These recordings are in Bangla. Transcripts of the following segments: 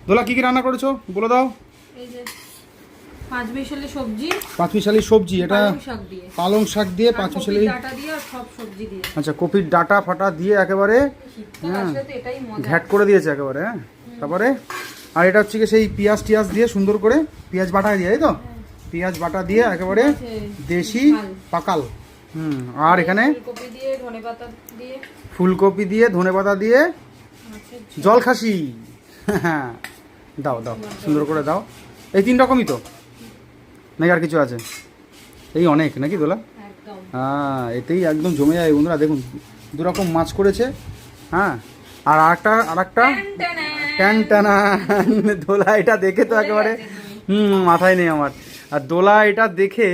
দোলা কি কি রান্না করেছো বলে দাও। এই যে পাঁচমিশালি সবজি, পাঁচমিশালি সবজি, এটা পালং শাক দিয়ে পাঁচমিশালি ডাটা দিয়ে আর সব সবজি দিয়ে। আচ্ছা, কপির ডাটা ফাটা দিয়ে একেবারে ঘ্যাট করে দিয়েছে একেবারে। হ্যাঁ, তারপরে আর এটা হচ্ছে কি সেই পেঁয়াজ টিয়াজ দিয়ে সুন্দর করে পেঁয়াজ বাটা দিয়ে, তাই তো? পেঁয়াজ বাটা দিয়ে একেবারে দেশি পাকাল। আর এখানে ফুলকপি দিয়ে ধনেপাতা দিয়ে জল খাসি। হ্যাঁ, দাও দাও, সুন্দর করে দাও। এই 3 রকমই তো নাকি আর কিছু আছে? এই অনেক নাকি দোলা? হ্যাঁ, এতেই একদম জমে যায় বন্ধুরা। দেখুন 2 রকম মাছ করেছে। হ্যাঁ, আর আরেকটা ট্যান টানা। দোলা এটা দেখে তো একেবারে মাথায় নেই আমার। আর দোলা এটা দেখে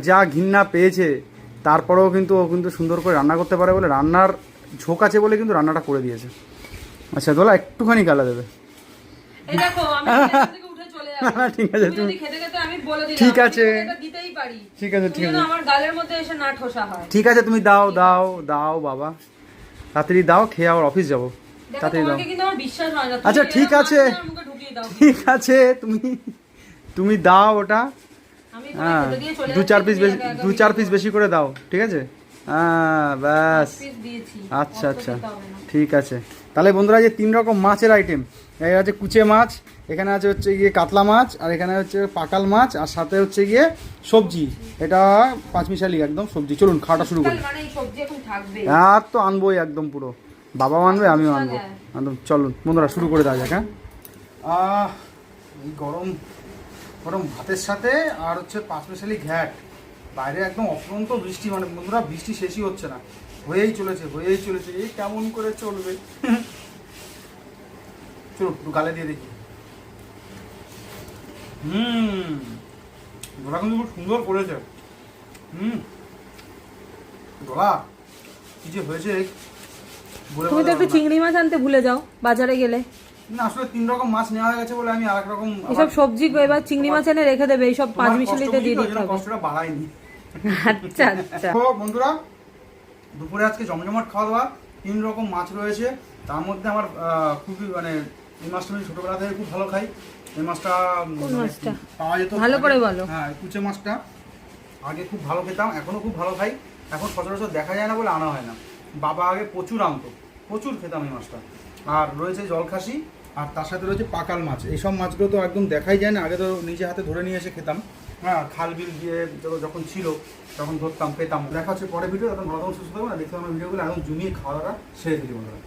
যা ঘৃণা পেয়েছে, তারপরেও কিন্তু ও কিন্তু সুন্দর করে রান্না করতে পারে বলে, রান্নার ঝোঁক আছে বলে কিন্তু রান্নাটা করে দিয়েছে। আচ্ছা দোলা, একটুখানি গালা দেবে। ঠিক আছে, তুমি ঠিক আছে, ঠিক আছে, ঠিক আছে, ঠিক আছে, তুমি দাও দাও দাও বাবা, তাড়াতাড়ি দাও, খেয়ে আবার অফিস যাবো। তাড়াতাড়ি দাও। আচ্ছা ঠিক আছে, ঠিক আছে, তুমি দাও ওটা। হ্যাঁ, 2-4 পিস বেশি করে দাও, ঠিক আছে? হ্যাঁ, ব্যাস। আচ্ছা আচ্ছা, ঠিক আছে। তাহলে বন্ধুরা, যে 3 রকম মাছের আইটেম, এই আছে কুচে মাছ, এখানে আছে হচ্ছে গিয়ে কাতলা মাছ, আর এখানে হচ্ছে পাকাল মাছ, আর সাথে হচ্ছে গিয়ে সবজি। এটা পাঁচমিশালি একদম সবজি। চলুন খাওয়াটা শুরু করি। আর তো আনবোই একদম, পুরো বাবা আনবে, আমিও আনবো একদম। চলুন বন্ধুরা, শুরু করে দেওয়া যাক। হ্যাঁ, এই গরম গরম ভাতের সাথে আর হচ্ছে পাঁচমিশালি ঘ্যাট। বাইরে একদম অফুরন্ত বৃষ্টি, মানে বন্ধুরা বৃষ্টি শেষই হচ্ছে না, হয়েই চলেছে। এই কেমন করে চলবে? চলো একটু গালে দিয়ে দেখি। দোলা কিন্তু খুব সুন্দর করেছে। দোলা কি যে হয়েছে তুমি তো একটু চিংড়ি মাছ আনতে ভুলে যাও বাজারে গেলে। না, আসলে 3 রকম মাছ নেওয়া হয়ে গেছে বলে আমি আরেক রকম এসব সবজি এবার চিংড়ি মাছ এনে রেখে দেবে, এইসব পাঁচমিশালিতে দিয়ে দিতে হবে। কষ্টটা বাড়াইনি। আচ্ছা আচ্ছা। তো বন্ধুরা, দুপুরে আজকে জমজমাট খাওয়া দাওয়া। 3 রকম মাছ রয়েছে, তার মধ্যে আমার খুবই মানে এই মাছটা আমি ছোটবেলা থেকে খুব ভালো খাই। এই মাছটা পাওয়া যেত ভালো করে বলো। হ্যাঁ, কুচে মাছটা আগে খুব ভালো খেতাম, এখনো খুব ভালো খাই। এখন সচরাচর দেখা যায় না বলে আনা হয় না। বাবা আগে প্রচুর আনতো, প্রচুর খেতাম এই মাছটা। আর রয়েছে জলখাসি, আর তার সাথে রয়েছে পাকাল মাছ। এইসব মাছগুলো তো একদম দেখাই যায় না, আগে তো নিজে হাতে ধরে নিয়ে এসে খেতাম। হ্যাঁ, খাল বিল দিয়ে যখন ছিল তখন ধরতাম, পেতাম। দেখা হচ্ছে পরে ভিডিও। তখন ভালো সুস্থ থাকবো না, দেখতে আমার ভিডিওগুলো এখন জমিয়ে খাওয়া দাওয়া সেরে দিলি বন্ধুরা।